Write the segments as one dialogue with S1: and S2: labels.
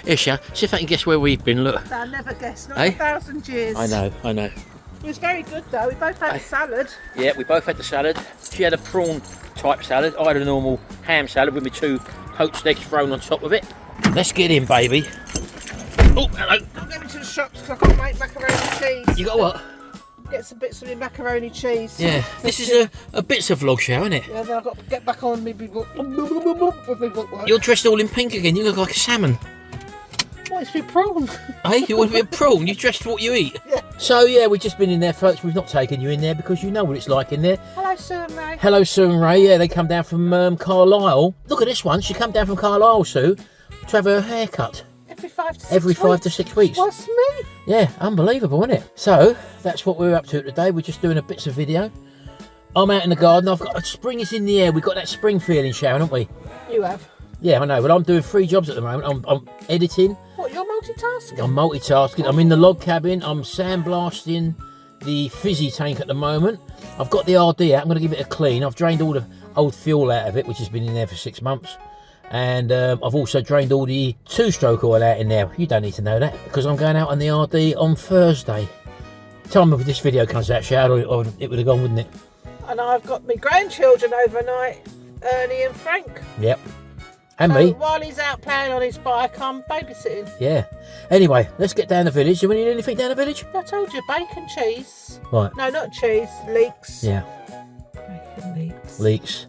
S1: Here, Shell, see if I can guess where we've been. Look.
S2: I'll never guess, not
S1: Eh?
S2: 1,000 years.
S1: I know.
S2: It was very good though, we both had salad.
S1: Yeah, we both had the salad. She had a prawn type salad. I had a normal ham salad with my 2 poached eggs thrown on top of it. Let's get in, baby. Oh, hello.
S2: I'm going to the shops because I can't make macaroni cheese.
S1: You got what?
S2: Get some bits of the macaroni cheese.
S1: Yeah, this is a bits of vlog show, isn't it?
S2: Yeah, then I've got to get back on me big book. With my bookwork.
S1: You're dressed all in pink again. You look like a salmon.
S2: Oh, it's been prawn.
S1: Hey, you want to be a prawn? You dressed what you eat.
S2: Yeah.
S1: So yeah, we've just been in there, folks. We've not taken you in there because you know what it's like in there.
S2: Hello, Sue and Ray.
S1: Hello, Sue and Ray. Yeah, they come down from Carlisle. Look at this one. She come down from Carlisle, Sue, to have her hair cut.
S2: Every 5 to 6
S1: Every
S2: weeks.
S1: 5 to 6 weeks.
S2: What's me?
S1: Yeah, unbelievable, isn't it? So that's what we're up to today. We're just doing a bits of video. I'm out in the garden. I've got spring is in the air. We've got that spring feeling, Sharon, haven't we?
S2: You have.
S1: Yeah, I know. But I'm doing 3 jobs at the moment. I'm editing.
S2: What, you're multitasking?
S1: I'm multitasking. I'm in the log cabin. I'm sandblasting the fizzy tank at the moment. I've got the RD out. I'm going to give it a clean. I've drained all the old fuel out of it, which has been in there for 6 months. And I've also drained all the 2-stroke oil out in there. You don't need to know that because I'm going out on the RD on Thursday. Time of this video comes out, Sharon, or it would have gone, wouldn't it?
S2: And I've got my grandchildren overnight, Ernie and Frank.
S1: Yep. And
S2: So
S1: me.
S2: while he's out playing on his bike, I'm babysitting.
S1: Yeah. Anyway, let's get down the village. Do we need anything down the village?
S2: I told you, bacon, cheese.
S1: Right.
S2: No, not cheese, leeks.
S1: Yeah.
S2: Bacon, leeks.
S1: Leeks.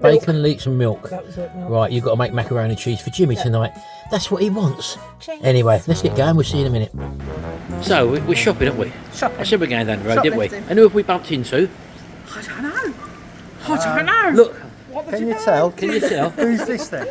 S2: Milk.
S1: Bacon, leeks and milk.
S2: That was it, milk.
S1: Right, you've got to make macaroni cheese for Jimmy tonight. That's what he wants.
S2: Cheese.
S1: Anyway, let's get going. We'll see you in a minute. So, we're shopping, aren't we?
S2: Shopping.
S1: I said we're going down the road, didn't we?
S2: Shoplifting.
S1: And who have we bumped into?
S2: I don't know. I don't know.
S1: Look,
S2: What would
S3: Can you
S2: know?
S3: tell?
S1: can you tell?
S3: Who's this then?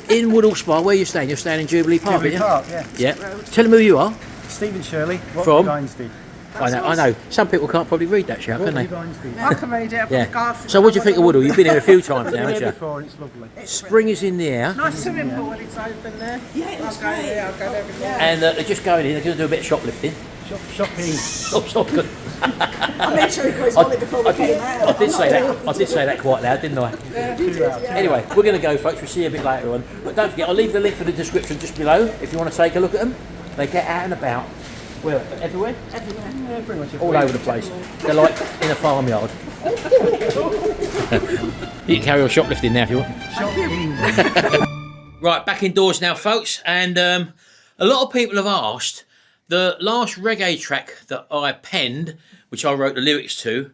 S1: In Woodall Spa, where are you staying? You're staying in Jubilee Park,
S3: Jubilee
S1: aren't you?
S3: Park, yeah.
S1: Yeah. Tell them who you are.
S3: Stephen Shirley. What
S1: From?
S3: Dynasty.
S1: I know. Some people can't probably read that, Shell, can they?
S3: Dynasty.
S2: I can read it. I've got a
S1: Yeah.
S2: garden.
S1: So what do you think of Woodall? You've been here a few times now,
S3: I've been
S1: haven't
S3: here
S1: you?
S3: before and it's lovely.
S1: Spring is in the air.
S2: Nice swimming pool when it's open there. Yeah, it's I'll go there. I'll go there every day.
S1: And they're just going in. They're going to do a bit of shoplifting.
S3: Shopping.
S2: I made sure he got his wallet before we came out.
S1: I did say that quite loud, didn't I? Anyway, we're going to go, folks. We'll see you a bit later on. But don't forget, I'll leave the link for the description just below if you want to take a look at them. They get out and about. Well, everywhere?
S2: Everywhere.
S3: Yeah, pretty much.
S1: All over the place. They're like in a farmyard. You can carry on shoplifting now if you want.
S3: Shopping.
S1: Right, back indoors now, folks. And a lot of people have asked, the last reggae track that I penned, which I wrote the lyrics to,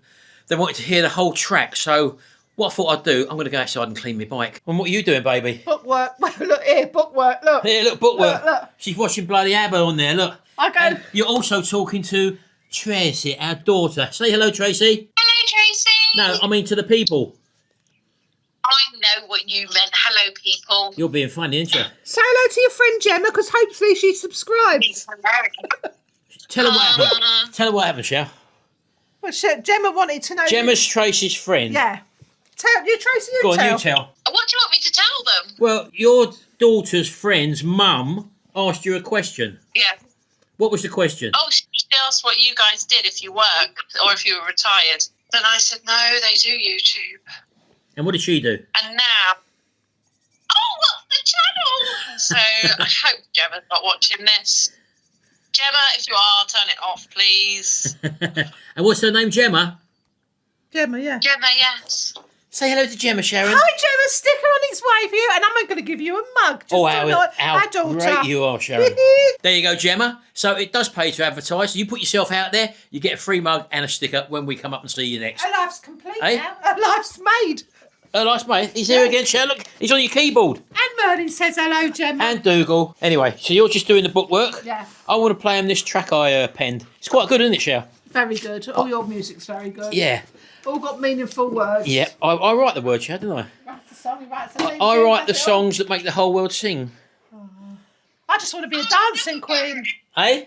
S1: they wanted to hear the whole track. So what I thought I'd do, I'm going to go outside and clean my bike. And what are you doing, baby?
S2: Bookwork. Look here, bookwork. Look.
S1: Here, look, bookwork.
S2: Look.
S1: She's watching bloody ABBA on there, look.
S2: I go.
S1: And you're also talking to Tracy, our daughter. Say hello, Tracy.
S4: Hello, Tracy.
S1: No, I mean to the people.
S4: I know what you meant. Hello, people.
S1: You're being funny, aren't you?
S2: Say hello to your friend Gemma, because hopefully she subscribes.
S1: Tell her what happened. Tell her what happened, Shell.
S2: Well, Gemma wanted to know.
S1: Gemma's Tracy's friend.
S2: Yeah. Tell you, Tracy.
S1: Go on,
S2: tell.
S1: you tell.
S4: What do you want me to tell them?
S1: Well, your daughter's friend's mum asked you a question.
S4: Yeah.
S1: What was the question?
S4: Oh, she asked what you guys did if you worked or if you were retired. And I said, no, they do YouTube.
S1: And what did she do?
S4: And now, oh, what's the channel? So I hope Gemma's not watching this. Gemma, if you are, turn it off, please.
S1: And what's her name, Gemma?
S2: Gemma, yeah.
S4: Gemma, yes.
S1: Say hello to Gemma, Sharon.
S2: Hi, Gemma. Sticker on its way for you, and I'm going to give you a mug. Just
S1: Oh,
S2: to annoy our daughter.
S1: great you are, Sharon. There you go, Gemma. So it does pay to advertise. You put yourself out there, you get a free mug and a sticker when we come up and see you next.
S2: Her life's complete
S1: Hey?
S2: now. Her life's made.
S1: Oh, nice, mate. He's here again, Sharon. Look, he's on your keyboard.
S2: And Merlin says hello, Gemma.
S1: And Dougal. Anyway, so you're just doing the bookwork.
S2: Yeah.
S1: I want to play him this track I penned. It's quite good, isn't it, Sharon?
S2: Very good. All your music's very good.
S1: Yeah.
S2: All got meaningful words.
S1: Yeah. I write the words, Sharon, don't I?
S2: Writes the song, he writes the
S1: I write the songs that make the whole world sing.
S2: I just want to be a dancing queen.
S1: Eh?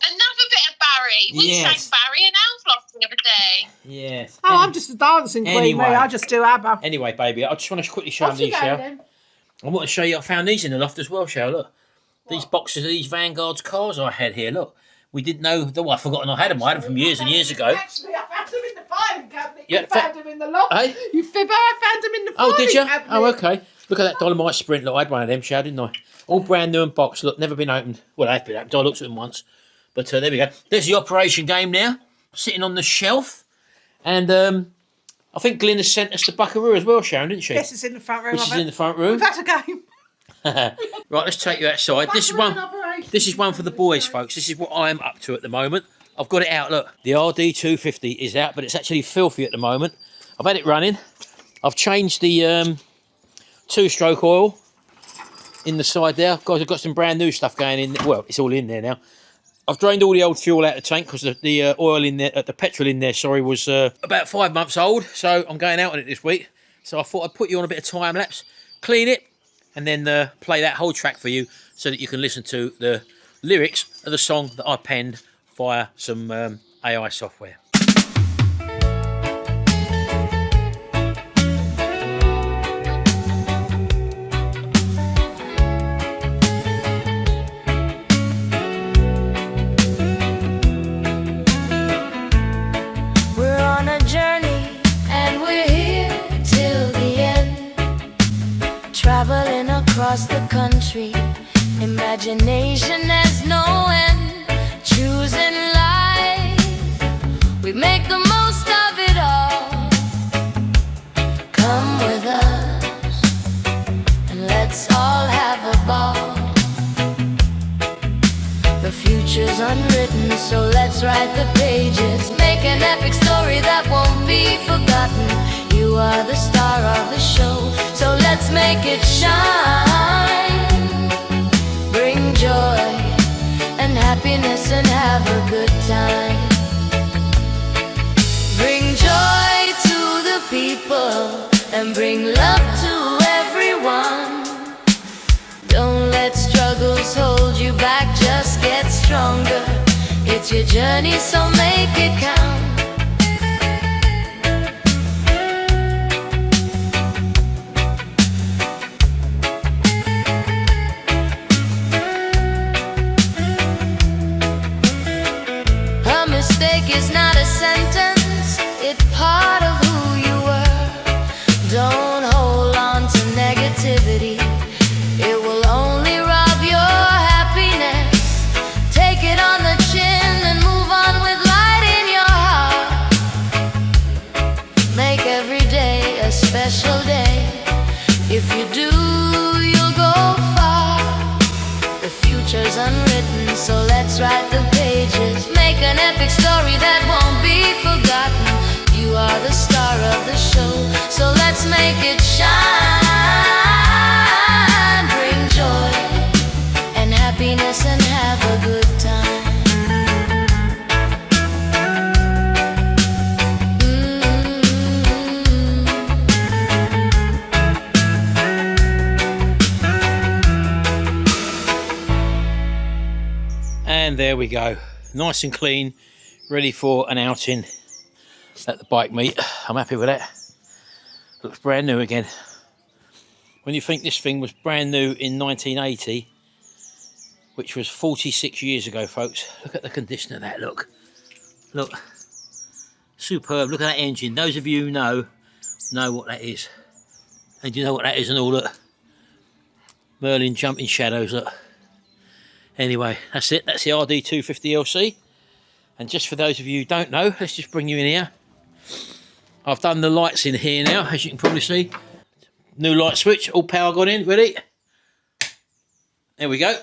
S4: Another bit of Barry. We
S1: Yes.
S4: sang Barry and Alfloss the other day.
S1: Yes.
S2: Oh, I'm just a dancing queen,
S1: Anyway.
S2: me. I just do ABBA.
S1: Anyway, baby, I just want to quickly show them
S2: Off you
S1: these,
S2: go,
S1: Shell.
S2: then.
S1: I want to show you, I found these in the loft as well, Shell. Look. These boxes of these Vanguard's cars I had here, look. We didn't know, I forgotten I had them. I had them from years and years ago.
S2: Actually, I found them in the filing cabinet.
S1: Yeah,
S2: You found him in the loft.
S1: Hey?
S2: You fibber, I found him in the
S1: Oh,
S2: filing
S1: did you?
S2: cabinet.
S1: Oh, okay. Look at that Dolomite Sprint. Look, I had one of them, Shad, didn't I? All brand new and boxed. Look, never been opened. Well, they've been opened. I looked at them once. But there we go. There's the operation game now, sitting on the shelf. And I think Glyn has sent us the Buckaroo as well, Sharon, didn't she?
S2: Yes, it's in the front room.
S1: Which is in the front room.
S2: We've had a game.
S1: Right, let's take you outside. This is one for the boys, folks. This is what I'm up to at the moment. I've got it out, look. The RD250 is out, but it's actually filthy at the moment. I've had it running. I've changed the two-stroke oil in the side there. Guys, I've got some brand new stuff going in. Well, it's all in there now. I've drained all the old fuel out of the tank because the oil in there, the petrol in there, sorry, was about 5 months old. So I'm going out on it this week. So I thought I'd put you on a bit of time lapse, clean it, and then play that whole track for you so that you can listen to the lyrics of the song that I penned via some AI software.
S5: We're on a journey and we're here till the end, traveling across the country, imagination has no end. Choosing life, we make the most of it all. Come with us and let's all have a ball. The future's unwritten, so let's write the pages. Make an epic story that won't be forgotten. You are the star of the show, so let's make it shine. Bring joy and happiness and have a good time. Bring joy to the people and bring love to everyone. Don't let struggles hold you back, just get stronger. It's your journey, so make it count. Is not a sentence, it's part of who you were. Don't hold on to negativity, it will only rob your happiness. Take it on the chin and move on with light in your heart. Make every day a special day. If you do, you'll go far. The future's unwritten, so let's write the pages. Make an epic story that won't be forgotten. You are the star of the show, so let's make it shine. Bring joy and happiness and have a good time.
S1: And there we go. Nice and clean, ready for an outing at the bike meet. I'm happy with that. Looks brand new again. When you think this thing was brand new in 1980, which was 46 years ago, folks, look at the condition of that, look. Look, superb, look at that engine. Those of you who know what that is. And you know what that is and all, look. Merlin jumping shadows, look. Anyway, that's it. That's the RD250LC. And just for those of you who don't know, let's just bring you in here. I've done the lights in here now, as you can probably see. New light switch, all power gone in, ready? There we go.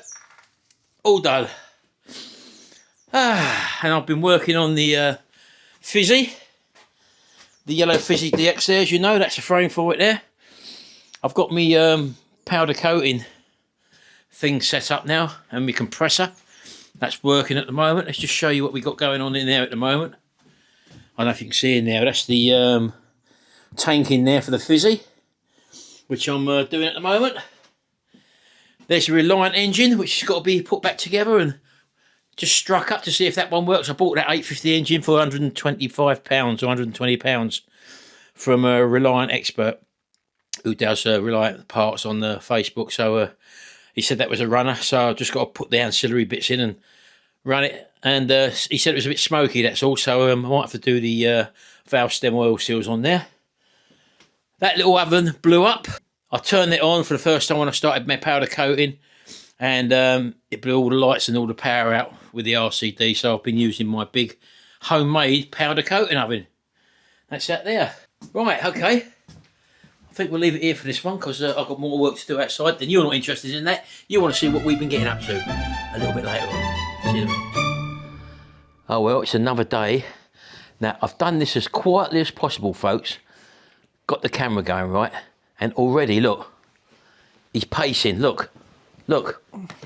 S1: All done. And I've been working on the Fizzy. The yellow Fizzy DX there, as you know, that's the frame for it there. I've got me powder coating thing set up now, and my compressor that's working at the moment. Let's just show you what we got going on in there at the moment. I don't know if you can see in there, that's the tank in there for the Fizzy, which I'm doing at the moment. There's a Reliant engine, which has got to be put back together, and just struck up to see if that one works. I bought that 850 engine for £125 or £120 from a Reliant expert who does Reliant parts on the Facebook. So he said that was a runner, so I've just got to put the ancillary bits in and run it, and he said it was a bit smoky, that's all, so I might have to do the valve stem oil seals on there. That little oven blew up. I turned it on for the first time when I started my powder coating, and it blew all the lights and all the power out with the RCD, so I've been using my big homemade powder coating oven. That's that there. Right, okay. I think we'll leave it here for this one, because I've got more work to do outside. Then you're not interested in that. You want to see what we've been getting up to a little bit later on. See you in a minute. Oh well, it's another day. Now, I've done this as quietly as possible, folks. Got the camera going right, and already, look, he's pacing. Look.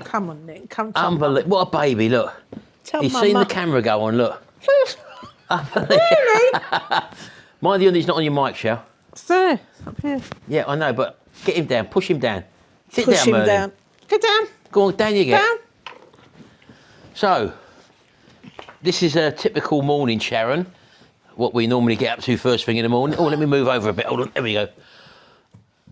S2: Come on, Nick. Come on.
S1: Unbelievable. What a baby, look. He's
S2: Mama.
S1: seen the camera go on, look.
S2: Really?
S1: Mind you, he's not on your mic, Shell.
S2: It's there. It's up here.
S1: Yeah, I know, but get him down. Push him down. Sit
S2: Push
S1: down,
S2: him
S1: Merlin.
S2: down. Get down.
S1: Go on, down you get.
S2: Down.
S1: So, this is a typical morning, Sharon. What we normally get up to first thing in the morning. Oh, let me move over a bit. Hold on. There we go.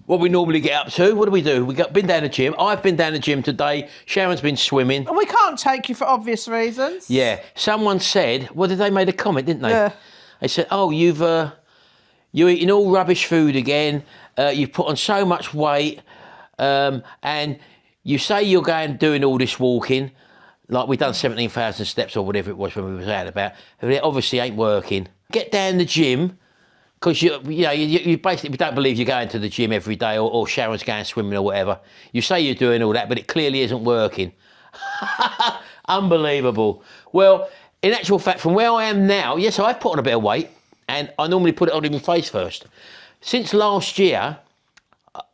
S1: What we normally get up to. What do? Been down the gym. I've been down the gym today. Sharon's been swimming.
S2: And we can't take you for obvious reasons.
S1: Yeah. Someone said, well, they made a comment, didn't they?
S2: Yeah.
S1: They said, oh, you're eating all rubbish food again. You've put on so much weight. And you say you're going doing all this walking. Like we've done 17,000 steps or whatever it was when we was out about. It obviously ain't working. Get down the gym, because you basically don't believe you're going to the gym every day, or Sharon's going swimming or whatever. You say you're doing all that, but it clearly isn't working. Unbelievable. Well, in actual fact, from where I am now, yes, I've put on a bit of weight, and I normally put it on in my face first. Since last year,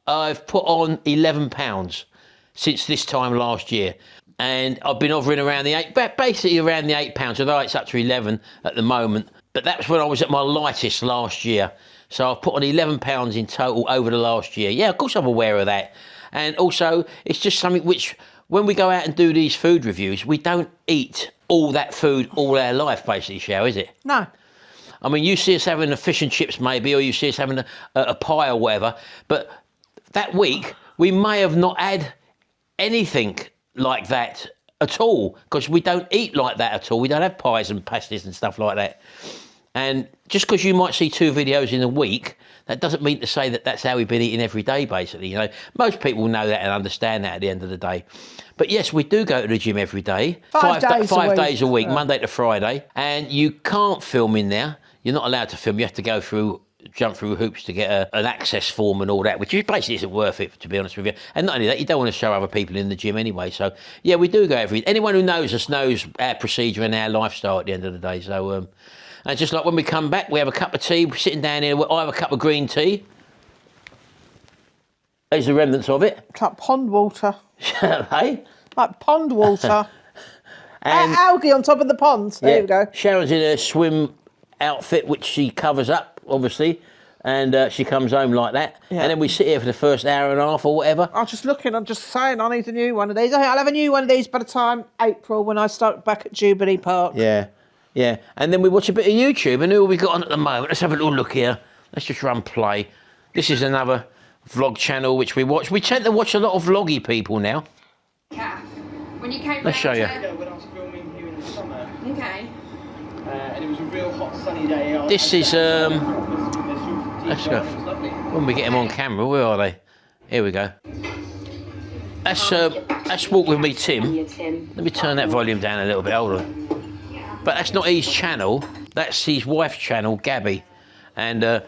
S1: I've put on 11 pounds since this time last year. And I've been hovering around basically around the 8 pounds, although it's up to 11 at the moment. But that's when I was at my lightest last year. So I've put on 11 pounds in total over the last year. Yeah, of course I'm aware of that. And also, it's just something which, when we go out and do these food reviews, we don't eat all that food all our life, basically, Shao, is it?
S2: No.
S1: I mean, you see us having a fish and chips maybe, or you see us having a pie or whatever. But that week, we may have not had anything like that at all, because we don't eat like that at all. We don't have pies and pasties and stuff like that. And just because you might see 2 videos in a week, that doesn't mean to say that that's how we've been eating every day, basically. You know, most people know that and understand that at the end of the day. But yes, we do go to the gym every day. 5 days a week, yeah. Monday to Friday. And you can't film in there. You're not allowed to film. You have to jump through hoops to get an access form and all that, which basically isn't worth it, to be honest with you. And not only that, you don't want to show other people in the gym anyway. So, yeah, we do go anyone who knows us knows our procedure and our lifestyle at the end of the day. So, and just like when we come back, we have a cup of tea. We're sitting down here. I have a cup of green tea. There's the remnants of it.
S2: It's like pond water.
S1: Hey?
S2: Like pond water.
S1: And
S2: algae on top of the pond. There we go.
S1: Sharon's in a swim outfit, which she covers up, obviously, and she comes home like that. Yeah. And then we sit here for the first hour and a half or whatever.
S2: I'm just saying, I need a new one of these. I'll have a new one of these by the time April, when I start back at Jubilee Park.
S1: Yeah. And then we watch a bit of YouTube, and who have we got on at the moment? Let's have a little look here. Let's just run play. This is another vlog channel which we watch. We tend to watch a lot of vloggy people now.
S6: When you came
S1: Let's show you.
S3: Yeah, when I was filming here in the summer.
S6: Okay.
S3: And it was a real hot sunny day.
S1: This is let's go. When we get them on camera, where are they? Here we go. That's Walk With Me Tim. Let me turn that volume down a little bit, hold on. But that's not his channel, that's his wife's channel, Gabby. And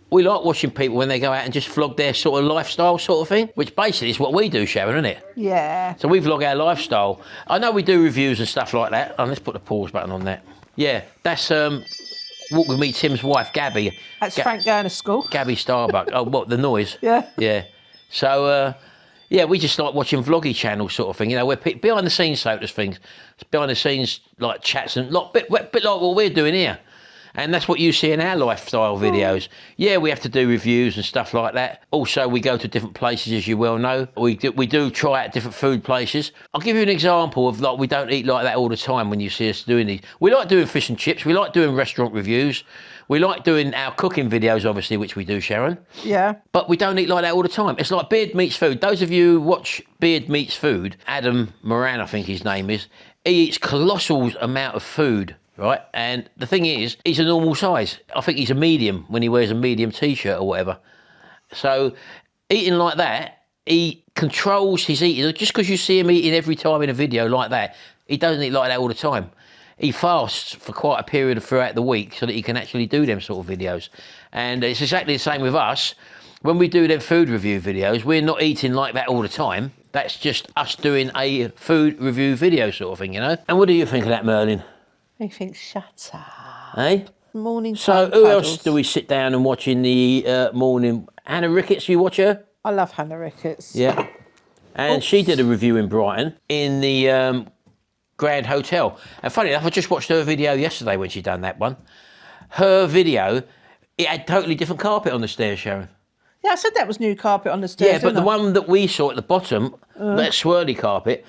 S1: we like watching people when they go out and just vlog their sort of lifestyle sort of thing, which basically is what we do, Sharon, isn't it?
S2: Yeah.
S1: So we vlog our lifestyle. I know we do reviews and stuff like that. Oh, let's put the pause button on that. Yeah, that's Walk With Me Tim's wife, Gabby.
S2: That's Frank going to school.
S1: Gabby Starbuck. Oh, what, the noise?
S2: Yeah.
S1: Yeah. So, yeah, we just like watching vloggy channels sort of thing, you know, where behind the scenes sort of things, behind the scenes like chats and bit like what we're doing here. And that's what you see in our lifestyle videos. Yeah, we have to do reviews and stuff like that. Also, we go to different places, as you well know. We do try out different food places. I'll give you an example of, like, we don't eat like that all the time when you see us doing these. We like doing fish and chips. We like doing restaurant reviews. We like doing our cooking videos, obviously, which we do, Sharon.
S2: Yeah.
S1: But we don't eat like that all the time. It's like Beard Meets Food. Those of you who watch Beard Meets Food, Adam Moran, I think his name is, he eats colossal amount of food, right? And the thing is, he's a normal size. I think he's a medium when he wears a medium t-shirt or whatever. So eating like that, he controls his eating. Just because you see him eating every time in a video like that, he doesn't eat like that all the time. He fasts for quite a period throughout the week so that he can actually do them sort of videos. And it's exactly the same with us. When we do them food review videos, we're not eating like that all the time. That's just us doing a food review video sort of thing, you know? And what do you think of that, Merlin?
S2: He thinks, shut up.
S1: Eh?
S2: Morning
S1: So
S2: time
S1: who
S2: cuddles.
S1: else do we sit down and watch in the morning? Hannah Ricketts, you watch her?
S2: I love Hannah Ricketts.
S1: Yeah. And she did a review in Brighton in the Grand Hotel. And funny enough, I just watched her video yesterday when she done that one. Her video, it had totally different carpet on the stairs, Sharon.
S2: Yeah, I said that was new carpet on the stairs.
S1: Yeah, but the
S2: didn't I?
S1: one that we saw at the bottom, that swirly carpet,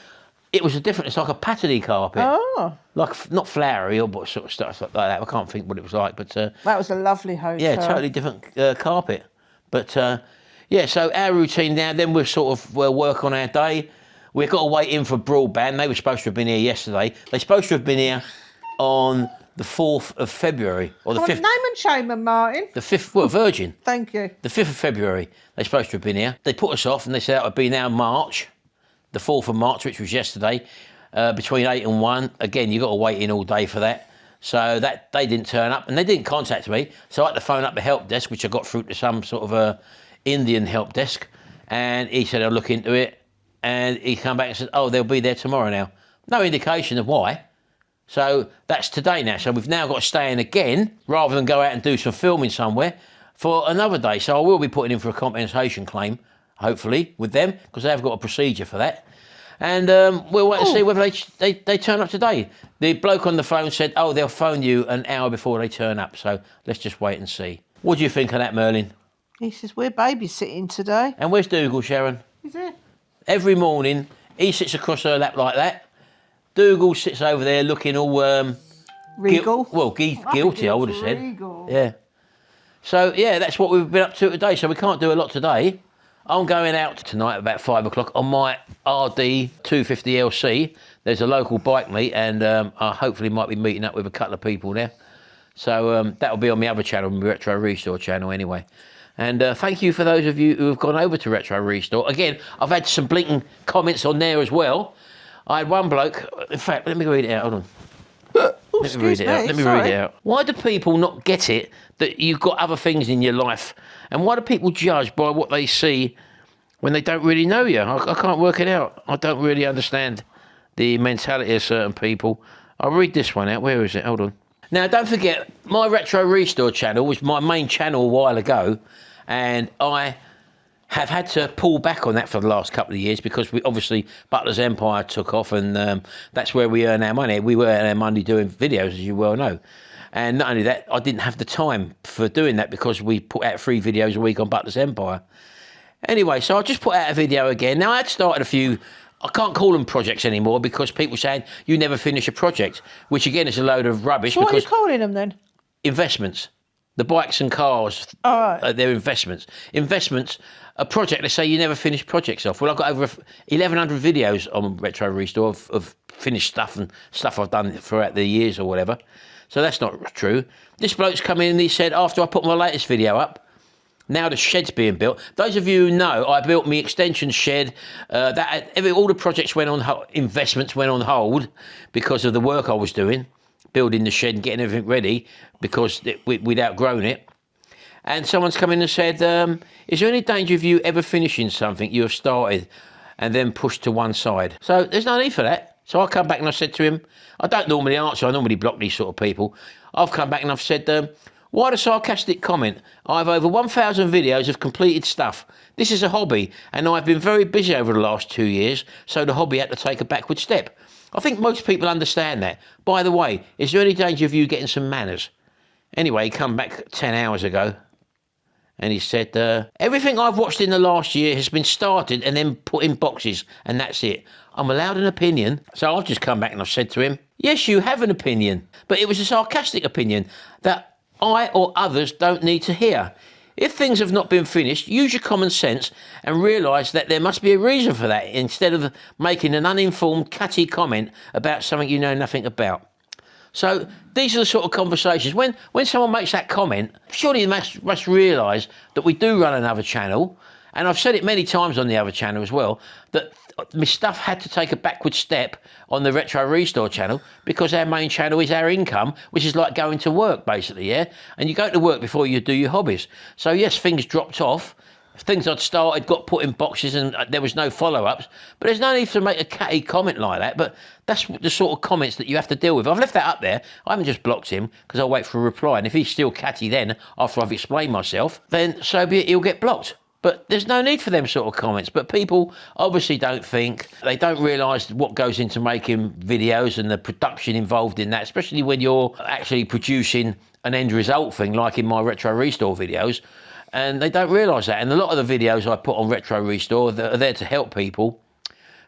S1: it was a different, it's like a patterny carpet.
S2: Oh,
S1: Like, not flowery or sort of stuff like that. I can't think what it was like, but...
S2: that was a lovely hotel.
S1: yeah, totally different carpet. But, yeah, so our routine now, then we'll sort of work on our day. We've got to wait in for Broadband. They were supposed to have been here yesterday. They're supposed to have been here on the 4th of February, or the
S2: Come on,
S1: 5th.
S2: name and shame them, Martin.
S1: The 5th, well, Virgin.
S2: Thank you.
S1: The 5th of February, they're supposed to have been here. They put us off and they said that would be now March, the 4th of March, which was yesterday, between 8 and 1. Again, you've got to wait in all day for that. So that they didn't turn up and they didn't contact me. So I had to phone up the help desk, which I got through to some sort of Indian help desk. And he said, I'll look into it. And he came back and said, oh, they'll be there tomorrow now. No indication of why. So that's today now. So we've now got to stay in again, rather than go out and do some filming somewhere, for another day. So I will be putting in for a compensation claim, hopefully, with them, because they've got a procedure for that. And we'll wait and see whether they turn up today. The bloke on the phone said, oh, they'll phone you an hour before they turn up. So let's just wait and see. What do you think of that, Merlin?
S2: He says, we're babysitting today.
S1: And where's Dougal, Sharon?
S2: Is it?
S1: Every morning, he sits across her lap like that. Dougal sits over there looking all...
S2: Regal.
S1: Guilty, I would have said.
S2: Regal.
S1: Yeah. So, yeah, that's what we've been up to today. So we can't do a lot today. I'm going out tonight about 5 o'clock on my RD 250LC. There's a local bike meet and I hopefully might be meeting up with a couple of people there. So that'll be on my other channel, my Retro Restore channel anyway. And thank you for those of you who have gone over to Retro Restore. Again, I've had some blinking comments on there as well. I had one bloke, in fact, let me read it out, hold on. Let me read it out. Let me read it out. Why do people not get it that you've got other things in your life? And why do people judge by what they see when they don't really know you? I can't work it out. I don't really understand the mentality of certain people. I'll read this one out. Where is it? Hold on. Now, don't forget, my Retro Restore channel was my main channel a while ago, and I have had to pull back on that for the last couple of years because we obviously Butler's Empire took off, and that's where we earn our money. We earn our money doing videos, as you well know. And not only that, I didn't have the time for doing that because we put out 3 videos a week on Butler's Empire. Anyway, so I just put out a video again. Now, I had started a few, I can't call them projects anymore because people saying you never finish a project, which again is a load of rubbish.
S2: So what are
S1: because
S2: you calling them then?
S1: investments. The bikes and cars, they're investments. Investments, a project, they say you never finish projects off. Well, I've got over 1,100 videos on Retro Restore of finished stuff and stuff I've done throughout the years or whatever. So that's not true. This bloke's come in and he said, after I put my latest video up, now the shed's being built. Those of you who know, I built my extension shed. All the projects went on hold, investments went on hold because of the work I was doing, building the shed and getting everything ready because we'd outgrown it. And someone's come in and said, is there any danger of you ever finishing something you have started and then pushed to one side? So there's no need for that. So I come back and I said to him, I don't normally answer, I normally block these sort of people. I've come back and I've said, why the sarcastic comment? I have over 1,000 videos of completed stuff. This is a hobby, and I've been very busy over the last 2 years, so the hobby had to take a backward step. I think most people understand that. By the way, is there any danger of you getting some manners? Anyway, he come back 10 hours ago, and he said, everything I've watched in the last year has been started and then put in boxes, and that's it. I'm allowed an opinion. So I've just come back and I've said to him, yes, you have an opinion, but it was a sarcastic opinion that I or others don't need to hear. if things have not been finished, use your common sense and realise that there must be a reason for that instead of making an uninformed, catty comment about something you know nothing about. So these are the sort of conversations. When someone makes that comment, surely you must realise that we do run another channel, and I've said it many times on the other channel as well, that my stuff had to take a backward step on the Retro Restore channel because our main channel is our income, which is like going to work basically, yeah? And you go to work before you do your hobbies. So yes, things dropped off. Things I'd started got put in boxes and there was no follow-ups. But there's no need to make a catty comment like that. But that's the sort of comments that you have to deal with. I've left that up there. I haven't just blocked him because I'll wait for a reply. And if he's still catty then, after I've explained myself, then so be it, he'll get blocked. But there's no need for them sort of comments. But people obviously don't think, they don't realise what goes into making videos and the production involved in that, especially when you're actually producing an end result thing, like in my Retro Restore videos. And they don't realise that. And a lot of the videos I put on Retro Restore are there to help people.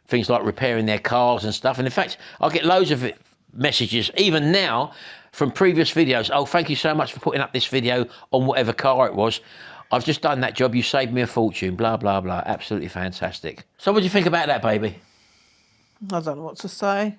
S1: Things like repairing their cars and stuff. And in fact, I get loads of messages, even now, from previous videos. Oh, thank you so much for putting up this video on whatever car it was. I've just done that job. You saved me a fortune. Blah, blah, blah. Absolutely fantastic. So what do you think about that, baby?
S2: I don't know what to say.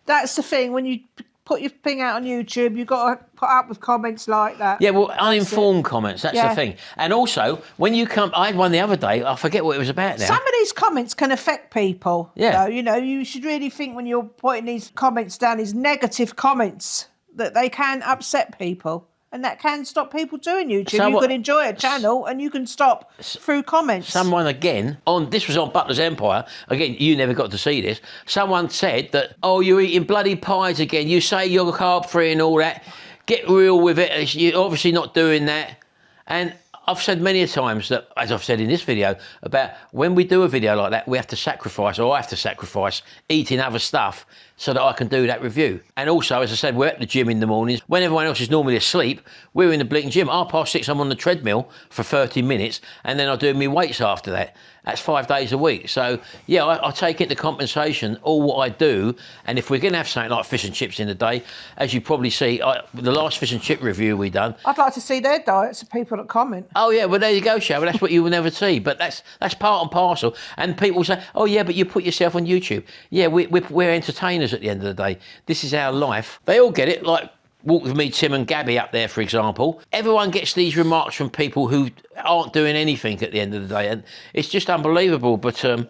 S2: That's the thing. When you put your thing out on YouTube, you've got to put up with comments like that.
S1: Yeah, well, uninformed comments, that's the thing. And also, when you come, I had one the other day, I forget what it was about now.
S2: Some of these comments can affect people.
S1: Yeah.
S2: So, you know, you should really think when you're putting these comments down, these negative comments, that they can upset people. And that can stop people doing YouTube.
S1: So
S2: you can enjoy a channel and you can stop through comments.
S1: Someone again, this was on Butler's Empire, again, you never got to see this, someone said that, oh, you're eating bloody pies again, you say you're carb-free and all that, get real with it, you're obviously not doing that. And I've said many times that, as I've said in this video, about when we do a video like that, we have to sacrifice, or I have to sacrifice, eating other stuff so that I can do that review. And also, as I said, we're at the gym in the mornings. When everyone else is normally asleep, we're in the blinking gym. 6:30, I'm on the treadmill for 30 minutes, and then I do my weights after that. That's 5 days a week. So, yeah, I take into compensation all what I do. And if we're going to have something like fish and chips in the day, as you probably see, the last fish and chip review we done.
S2: I'd like to see their diets of people that comment.
S1: Oh, yeah, well, there you go, Sharon. That's what you will never see. But that's part and parcel. And people say, oh, yeah, but you put yourself on YouTube. Yeah, we're entertainers at the end of the day. This is our life. They all get it, like Walk With Me, Tim and Gabby up there, for example. Everyone gets these remarks from people who aren't doing anything at the end of the day. And it's just unbelievable. But who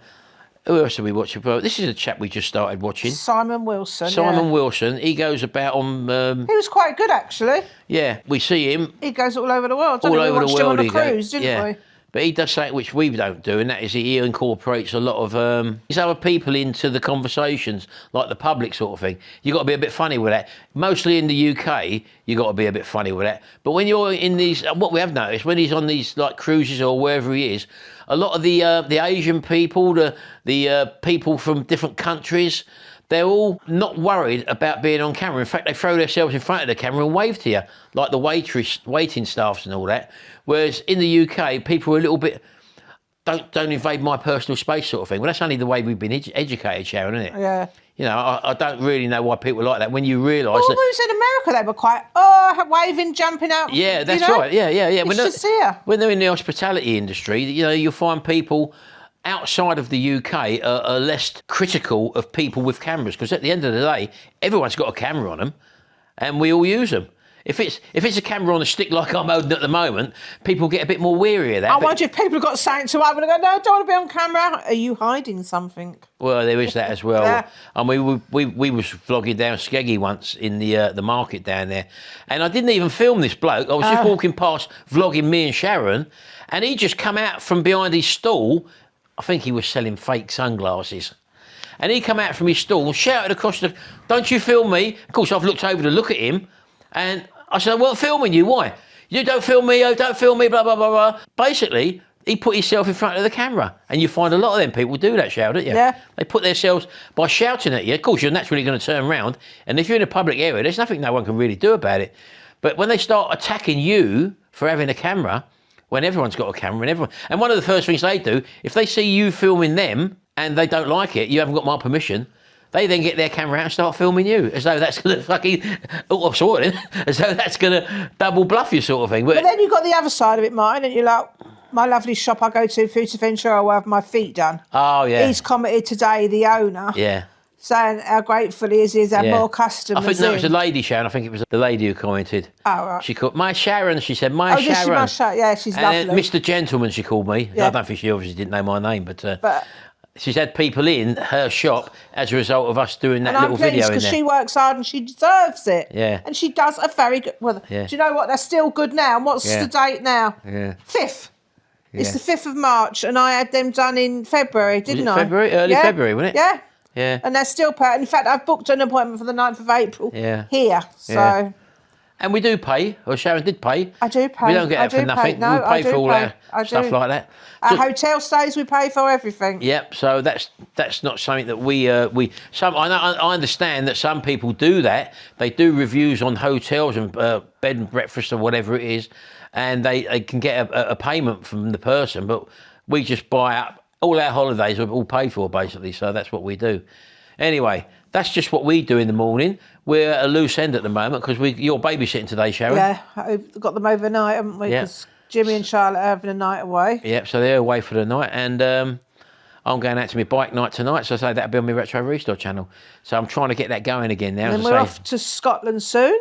S1: else are we watching? This is a chap we just started watching.
S2: Simon Wilson.
S1: Simon Wilson. He goes about on...
S2: he was quite good, actually.
S1: Yeah, we see him.
S2: He goes all over the world.
S1: All over the world.
S2: Him on a cruise, didn't we?
S1: But he does something which we don't do, and that is he incorporates a lot of these other people into the conversations, like the public sort of thing. You've got to be a bit funny with that. Mostly in the UK, you've got to be a bit funny with that. But when you're in these, what we have noticed, when he's on these like cruises or wherever he is, a lot of the Asian people, the people from different countries, they're all not worried about being on camera. In fact, they throw themselves in front of the camera and wave to you, like the waiting staffs and all that. Whereas in the UK, people are a little bit, don't invade my personal space sort of thing. Well, that's only the way we've been educated, Sharon, isn't it?
S2: Yeah.
S1: You know, I don't really know why people are like that. When you realise
S2: well,
S1: that...
S2: when we was in America, they were quite, waving, jumping out.
S1: Yeah, that's right. Yeah.
S2: It's just here.
S1: When they're in the hospitality industry, you know, you'll find people outside of the UK are less critical of people with cameras, because at the end of the day, everyone's got a camera on them, and we all use them. If it's a camera on a stick like I'm holding at the moment, people get a bit more weary of that.
S2: I wonder if people have got something to hide and go, no, I don't want to be on camera. Are you hiding something?
S1: Well, there is that as well.
S2: Yeah.
S1: And we was vlogging down Skeggy once in the market down there, and I didn't even film this bloke. I was just walking past, vlogging me and Sharon, and he just come out from behind his stall. I think he was selling fake sunglasses. And he come out from his stall and shouted across the, don't you film me? Of course, I've looked over to look at him, and I said, well, filming you, why? You don't film me, oh, don't film me, blah, blah, blah, blah. Basically, he put himself in front of the camera. And you find a lot of them people do that, shout, don't you?
S2: Yeah.
S1: They put themselves, by shouting at you, of course, you're naturally going to turn around. And if you're in a public area, there's nothing no one can really do about it. But when they start attacking you for having a camera, when everyone's got a camera, and one of the first things they do, if they see you filming them and they don't like it, you haven't got my permission, They then get their camera out and start filming you, as though that's going to fucking... Oh, I'm sorry, as though that's going to double bluff you sort of thing.
S2: But then you've got the other side of it, Martin, and you're like, my lovely shop I go to, Futurventura, I will have my feet done.
S1: Oh, yeah.
S2: He's commented today, the owner,
S1: Yeah.
S2: saying how grateful he is he's had more customers.
S1: I think that was the lady, Sharon. I think it was the lady who commented.
S2: Oh, right.
S1: She called my Sharon. She said, my Sharon.
S2: This is my Sharon. Yeah, she's
S1: and
S2: lovely.
S1: Then Mr. Gentleman, she called me.
S2: Yeah.
S1: I don't think she obviously didn't know my name, but she's had people in her shop as a result of us doing that little video in there.
S2: because she works hard and she deserves it.
S1: Yeah.
S2: And she does a very good... Well,
S1: Yeah.
S2: do you know what? They're still good now. And what's the date now?
S1: Yeah.
S2: 5th. It's
S1: Yeah.
S2: the 5th of March, and I had them done in February, didn't I?
S1: February? Early February, wasn't it?
S2: Yeah.
S1: Yeah.
S2: And they're still paying. In fact, I've booked an appointment for the 9th of April here. So...
S1: Yeah. And we do pay, or Sharon did pay.
S2: I do pay.
S1: We don't get that for nothing.
S2: No,
S1: we pay for all our stuff like that.
S2: Our hotel stays, we pay for everything.
S1: Yep. So that's not something that we. I understand that some people do that. They do reviews on hotels and bed and breakfast or whatever it is, and they can get a payment from the person. But we just buy up all our holidays. Are all paid for basically. So that's what we do. Anyway, that's just what we do in the morning. We're at a loose end at the moment because you're babysitting today, Sharon.
S2: Yeah, I've got them overnight, haven't we?
S1: Yeah.
S2: Because Jimmy and Charlotte are having a night away.
S1: Yep, so they're away for the night, and I'm going out to my bike night tonight, so I say that'll be on my Retro Restore channel. So I'm trying to get that going again now.
S2: And then we're off to Scotland soon.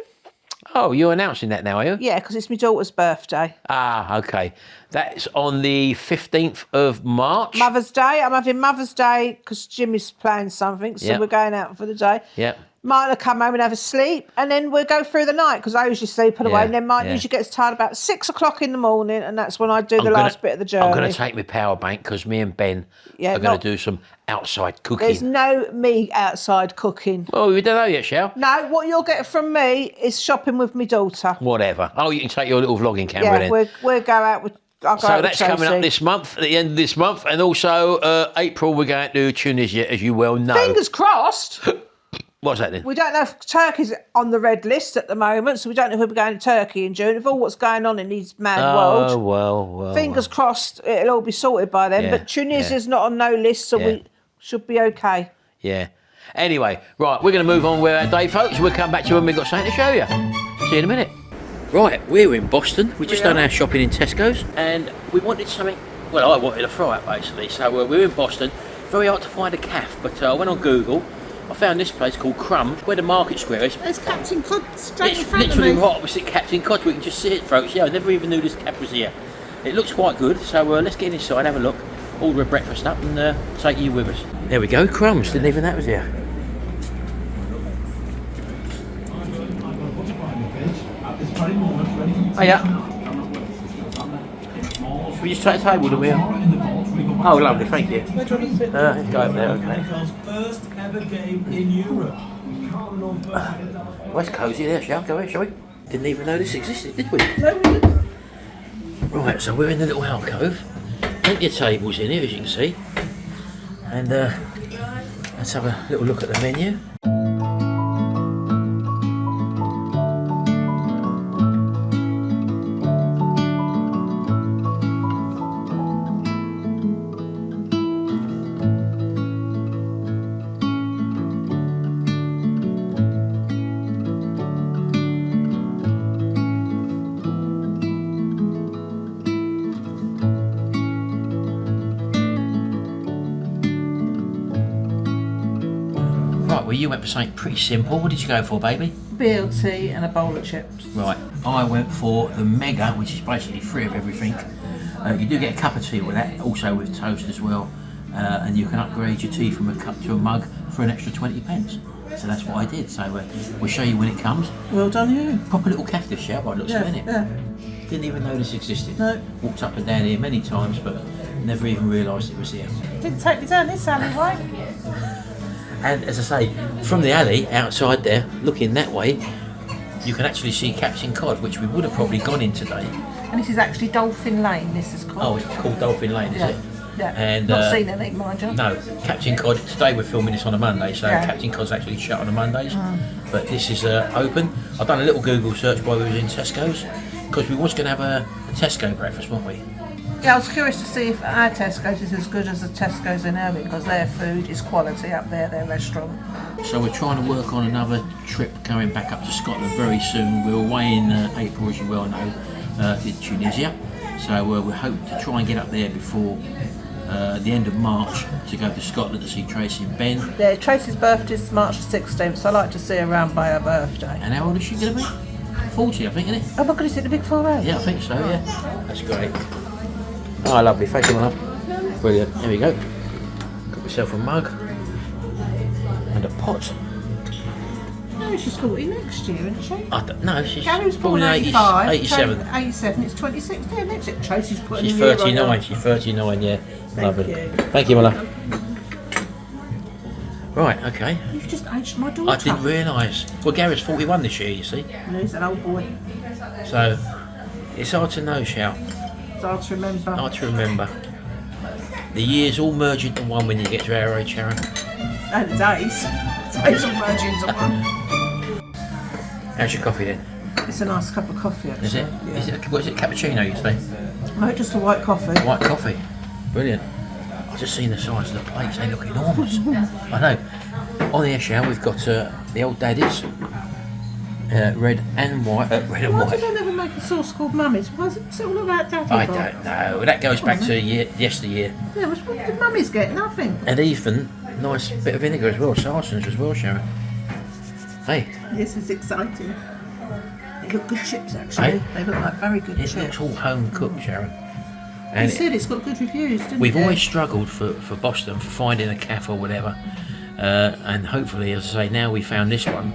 S1: Oh, you're announcing that now, are you?
S2: Yeah, because it's my daughter's birthday.
S1: Ah, okay. That's on the 15th of March.
S2: Mother's Day. I'm having Mother's Day because Jimmy's playing something, so we're going out for the day.
S1: Yep.
S2: Martin will come home and have a sleep, and then we'll go through the night because I usually sleep away, and then Martin usually gets tired about 6 o'clock in the morning, and that's when I do the last bit of the journey.
S1: I'm going to take my power bank because me and Ben are going to do some outside cooking.
S2: There's no me outside cooking.
S1: Well, we don't know yet, Shell.
S2: No, what you'll get from me is shopping with my daughter.
S1: Whatever. Oh, you can take your little vlogging camera then.
S2: Yeah, we'll go out with... I'll go
S1: So
S2: out
S1: that's
S2: with
S1: coming up
S2: Chelsea.
S1: this month, at the end of this month, and also April we're going to Tunisia, as you well know.
S2: Fingers crossed.
S1: What's that then?
S2: We don't know if Turkey's on the red list at the moment, so we don't know if we'll be going to Turkey in June. With all what's going on in this mad world.
S1: Oh, well.
S2: Fingers crossed it'll all be sorted by then.
S1: Yeah,
S2: But Tunisia's not on no list, so we should be okay.
S1: Yeah. Anyway, right, we're going to move on with our day, folks. We'll come back to you when we've got something to show you. See you in a minute. Right, we're in Boston. We just done our shopping in Tesco's, and we wanted something. Well, I wanted a fry-up basically. So we're in Boston. Very hard to find a cafe, but I went on Google. I found this place called Crumbs, where the market square is.
S2: There's Captain Cod straight in
S1: It's
S2: front of
S1: literally
S2: me.
S1: right opposite Captain Cod. We can just see it, folks. Yeah, I never even knew this cafe was here. It looks quite good, so let's get inside, have a look, order a breakfast up, and take you with us. There we go, Crumbs. Didn't even know that was here. Hiya. Should we just take a table, do we? Oh, lovely, thank you. Let's go over there, okay.
S7: First ever game in Europe.
S1: Well, it's cosy there, shall we? Didn't even know this existed, did we? Right, so we're in the little alcove. Plenty of tables in here, as you can see. And let's have a little look at the menu. Well, you went for something pretty simple. What did you go for, baby?
S2: BLT and a bowl of chips.
S1: Right, I went for the Mega, which is basically free of everything. You do get a cup of tea with that, also with toast as well. And you can upgrade your tea from a cup to a mug for an extra 20 pence. So that's what I did. So we'll show you when it comes.
S2: Well done, you.
S1: Proper little cafe this shell by the looks of it, innit?
S2: Yeah.
S1: Didn't even know this existed.
S2: No.
S1: Walked up and down here many times, but never even realised it was here.
S2: Didn't take me down this alleyway.
S1: And as I say, from the alley outside there, looking that way, you can actually see Captain Cod, which we would have probably gone in today.
S2: And this is actually Dolphin Lane, this is called.
S1: Oh, it's called Dolphin Ln, is it?
S2: Yeah.
S1: And,
S2: Not seen anything, mind you.
S1: No, Captain Cod, today we're filming this on a Monday, so
S2: Yeah.
S1: Captain Cod's actually shut on a Mondays. But this is open. I've done a little Google search while we was in Tesco's, because we was going to have a Tesco breakfast, weren't we?
S2: Yeah, I was curious to see if our Tesco's is as good as the Tesco's in Irving, because their food is quality up there, their restaurant.
S1: So we're trying to work on another trip going back up to Scotland very soon. We're away in April, as you well know, in Tunisia. So we hope to try and get up there before the end of March to go to Scotland to see Tracy and Ben.
S2: Yeah, Tracy's birthday's March the 16th, so I like to see her around by her birthday.
S1: And how old is she going to be? 40, I think, isn't it?
S2: Oh my God, is it the big 4-8?
S1: Yeah, I think so, yeah. That's great. Oh, lovely. Thank you, my love. Brilliant. There we go. Got myself a mug. And a pot.
S2: No, she's 40 next year, isn't she?
S1: I don't know. She's
S2: Gary was born
S1: in
S2: 85.
S1: 87.
S2: 87, it's 26 there next year. Tracy's putting
S1: She's
S2: a year on
S1: 39.
S2: her.
S1: She's 39, yeah. Lovely.
S2: you.
S1: Thank you, my love. Right, okay.
S2: You've just aged my daughter.
S1: I didn't realise. Well, Gary's 41 this year, you see.
S2: No, he's an old boy.
S1: So, it's hard to know, Shout.
S2: It's hard to remember.
S1: Hard to remember. The years all merge into one when you get to our age, Sharon.
S2: And the days. Days all merge into one.
S1: How's your coffee then?
S2: It's a nice cup of coffee, actually.
S1: Is it?
S2: Yeah.
S1: Is it? What is it? Cappuccino, you say?
S2: No, just a white coffee.
S1: White coffee. Brilliant. I've just seen the size of the plates. They look enormous. I know. On the Eshell, we've got the old daddies. Red and white. Red and
S2: Why
S1: white.
S2: did they never make a sauce called Mummy's? What's it all about Daddy?
S1: I
S2: for?
S1: don't know. That goes back to yesteryear.
S2: Yeah, what did Mummy's get? Nothing.
S1: And even nice bit of vinegar as well. Saracens as well, Sharon. Hey,
S2: This is exciting. They look good chips, actually.
S1: Hey?
S2: They look like very good
S1: it
S2: chips.
S1: looks all home cooked, Sharon.
S2: You
S1: And
S2: said it's got good reviews, didn't
S1: we've
S2: you?
S1: always struggled for Boston for finding a cafe or whatever, and hopefully, as I say, now we found this one.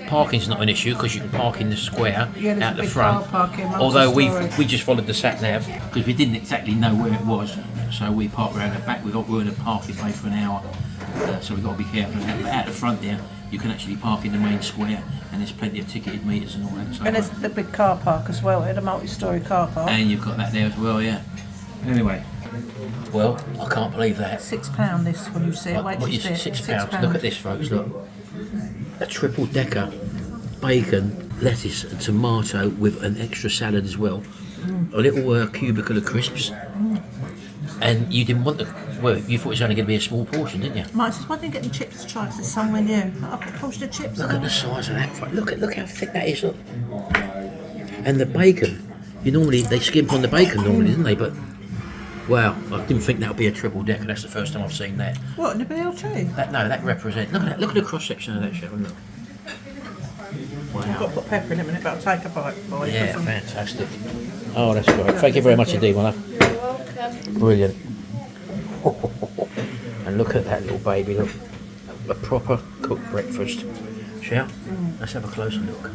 S1: Parking's not an issue because you can park in the square
S2: Yeah, there's
S1: out
S2: a
S1: the
S2: big
S1: front.
S2: car park here,
S1: Although
S2: multi-storey.
S1: we just followed the sat nav because we didn't exactly know where it was, so we parked around the back. We're in a parking bay for an hour, so we've got to be careful. But out the front there, you can actually park in the main square, and there's plenty of ticketed meters and all that. So
S2: And there's the big car park as well. It's a multi-storey car park.
S1: and you've got that there as well, yeah. Anyway, well, I can't believe that.
S2: £6 this when you see it. Wait,
S1: What
S2: you
S1: is
S2: see it.
S1: £6? Look at this, folks. Look, a triple decker, bacon, lettuce, and tomato with an extra salad as well. A little cubicle of crisps. And you didn't want the. Well, you thought it was only going to be a small portion, didn't you?
S2: Mike says, why didn't you get the chips to try? 'Cause it's somewhere new. I've got a portion of chips.
S1: Look at the size of that. Look how thick that is. Look. And the bacon. They skimp on the bacon normally, didn't they? But wow, I didn't think that would be a triple decker. That's the first time I've seen that.
S2: What, in the BLT?
S1: That represents. Look at that. Look at the cross section of that, Sharon. Look.
S2: I've got
S1: Wow.
S2: to put pepper in a minute, but I'll take a bite for you.
S1: Yeah, fantastic. Oh, that's great. Thank you very much indeed, my love.
S5: You're welcome.
S1: Brilliant. And look at that little baby. Look, a proper cooked breakfast. Shall? Let's have a closer look.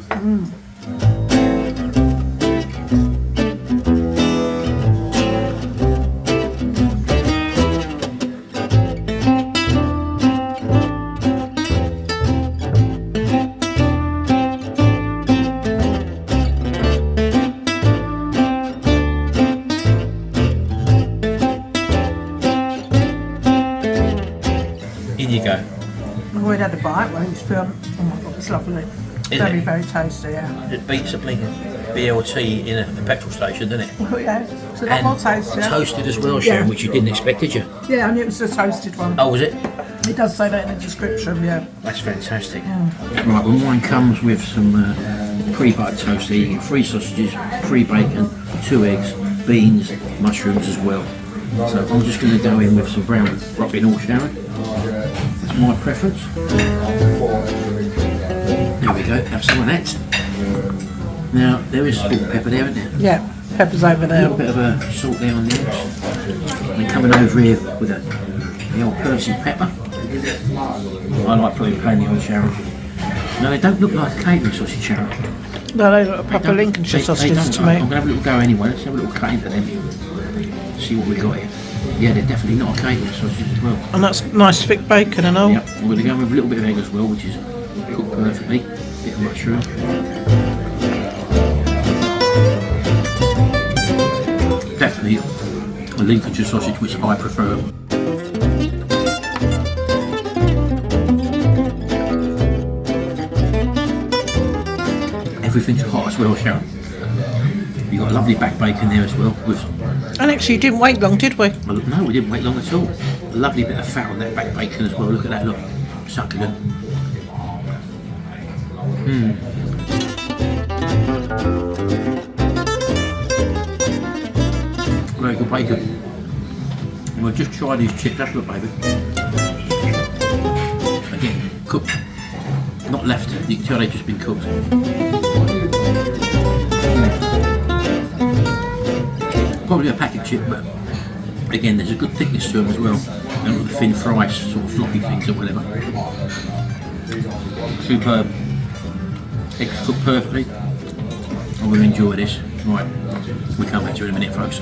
S1: In you go.
S2: I've already had a bite when it's filmed. Oh my God, it's lovely. Very,
S1: it?
S2: very tasty, yeah.
S1: It beats a blinking BLT in a petrol station, doesn't it?
S2: Oh, yeah. It's a lot more tasty.
S1: toasted as well, Sharon,
S2: Yeah.
S1: which you didn't expect, did you?
S2: Yeah, I knew it was a toasted one.
S1: Oh, was it?
S2: It does say that in the description, yeah.
S1: That's fantastic. Right, well, mine comes with some pre-buttered toast. You get 3 sausages, 3 bacon, 2 eggs, beans, mushrooms as well. So I'm just going to go in with some brown broccoli and all, Sharon. That's my preference. There we go, have some of that. Now, there is salt and pepper there, isn't there?
S2: Yeah, pepper's over
S1: A
S2: there.
S1: little bit of salt there on the edge. And then coming over here with the old Percy pepper. I like putting plain the old Sharon. No, they don't look like a catering sausage, Sharon.
S2: No, they look proper
S1: Don't-
S2: Lincolnshire
S1: they
S2: sausages
S1: don't.
S2: to
S1: I'm
S2: me.
S1: going to have a little go anyway. Let's have a little cut into them. See what we got here. Yeah, they're definitely not a catering sausage as well.
S2: And that's nice thick bacon and all.
S1: Yep, I'm going to go with a little bit of egg as well, which is cooked perfectly. Bit of mushroom. Definitely a Lincolnshire sausage, which I prefer. Everything's hot as well, Sharon. You've got a lovely back bacon there as well, with
S2: And actually, you didn't wait long, did we?
S1: Well, no, we didn't wait long at all. A lovely bit of fat on that back bacon as well. Look at that, look. Succulent. Very good bacon. And we'll just try these chips. That's look, baby. Again, cooked. Not left. You can tell they've just been cooked. Probably a packet chip, but again, there's a good thickness to them as well. And all the thin fries, sort of floppy things or whatever. Superb. Eggs cooked perfectly. I'm going to enjoy this. Right, we'll come back to it in a minute, folks.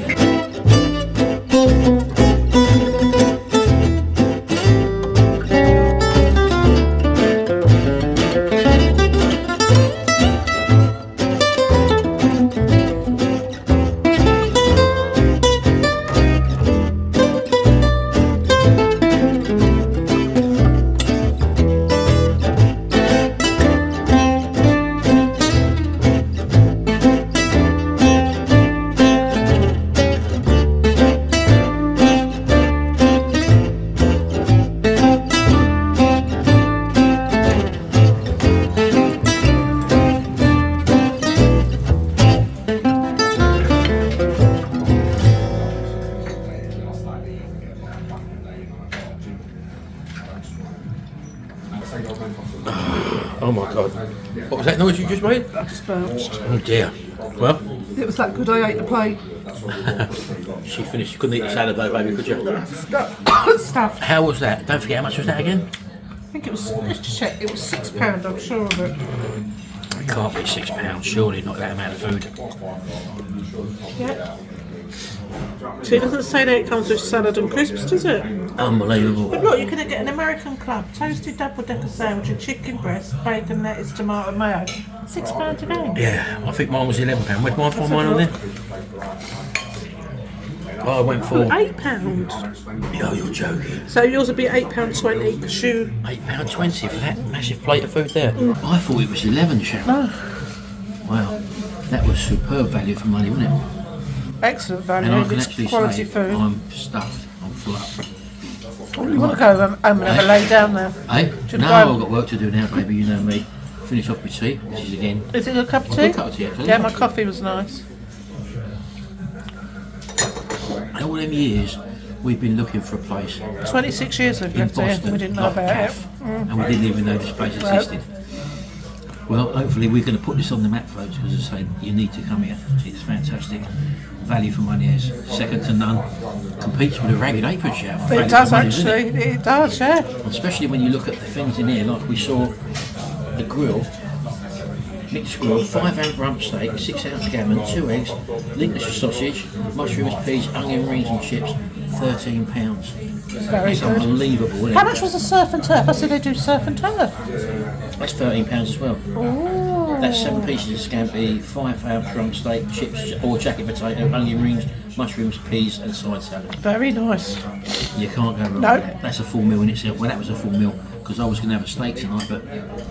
S1: Oh my god. What was that noise you just made?
S2: I just belched.
S1: Oh dear. Well,
S2: It was that good I ate the plate.
S1: she finished. You couldn't eat the salad though, baby, could you?
S2: Stuff.
S1: How was that? Don't forget, how much was that again?
S2: I think it was, let's just check, it was £6, I'm sure of it.
S1: It can't be £6, surely, not that amount of food.
S2: Yeah. So it doesn't say that it comes with salad and crisps, does it?
S1: Unbelievable.
S2: But look, you can get an American club, toasted double-decker sandwich and chicken breast, bacon, lettuce, tomato, mayo. £6 again.
S1: Yeah, I think mine was £11. Where'd mine find mine on there? Oh, I went for...
S2: £8.
S1: Oh, you're joking.
S2: So yours would be £8.20 per shoe.
S1: £8.20 for that massive plate of food there. I thought it was 11, Sharon. Wow, that was superb value for money, wasn't it?
S2: Excellent value.
S1: And I can
S2: It's
S1: actually
S2: quality
S1: say
S2: food.
S1: I'm stuffed. I'm full up.
S2: You want to go home and have a lay down there?
S1: Hey?
S2: Should
S1: No,
S2: we go-
S1: I've got work to do now, baby. You know me. Finish off with tea, which is again
S2: Is it a cup of
S1: a
S2: tea?
S1: good cup of tea, actually.
S2: Yeah, my coffee was nice.
S1: And all them years, we've been looking for a place
S2: 26 years we've
S1: in
S2: lived here
S1: Boston,
S2: and we didn't know
S1: like
S2: about it.
S1: Cafe, and we didn't even know this place existed. Well, hopefully we're going to put this on the map, folks, because as I say, you need to come here. It's fantastic. Value for money is second to none. Competes with a ragged apron chef.
S2: It does actually, it does, yeah.
S1: Especially when you look at the things in here, like we saw the grill, mixed grill, 5 ounce rump steak, 6 ounce gammon, 2 eggs, Lincolnshire sausage, mushrooms, peas, onion rings and chips, £13.
S2: Very
S1: It's
S2: good.
S1: unbelievable, isn't it?
S2: How much was the surf and turf? I said they do surf and turf.
S1: That's £13 as well.
S2: Ooh.
S1: That's 7 pieces of scampi, 5 ounce rump steak, chips or jacket potato, onion rings, mushrooms, peas and side salad.
S2: Very nice.
S1: You can't go wrong
S2: No.
S1: with that. That's a full meal in itself. Well, that was a full meal because I was going to have a steak tonight, but